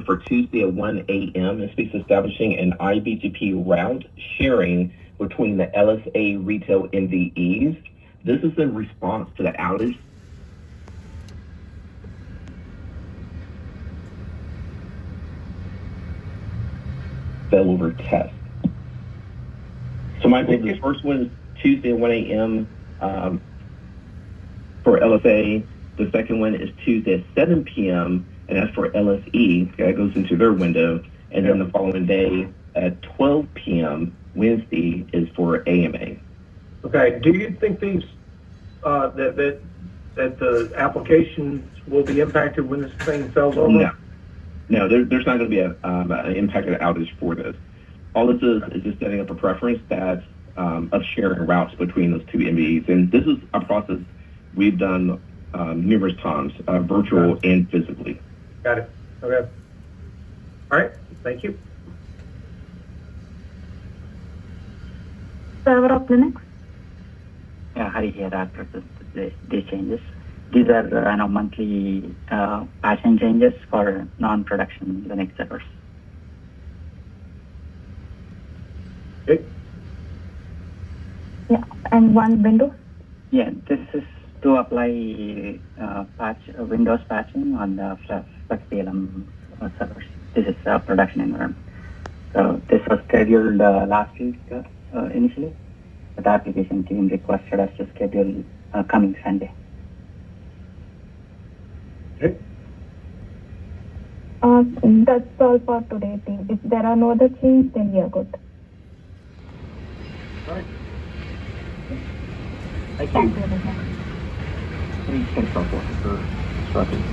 for Tuesday at 1 a.m. and speaks establishing an IBGP route sharing between the LSA retail NVEs. This is in response to the outage failover test. So, Michael, the first one is Tuesday at 1 a.m. For LSA. The second one is Tuesday at 7 p.m. and that's for LSE. That goes into their window. And then the following day at 12 p.m. Wednesday is for AMA. Okay. Do you think these that the applications will be impacted when this thing fails over? No, there's not going to be an impacted outage for this. All this is just setting up a preference that of sharing routes between those two MVEs. And this is a process we've done numerous times, virtual and physically. Got it. Okay. All right. Thank you. Server of Linux. Yeah, Hari here. I process these changes. These are monthly patching changes for non-production Linux servers. Okay. Yeah, and one Windows. Yeah, this is to apply Windows patching on the FlexPLM servers. This is a production environment. So this was scheduled last week initially, but the application team requested us to schedule coming Sunday. Okay. That's all for today, team. If there are no other changes, then we are good. All right. Thank you very much. Thanks for instructions.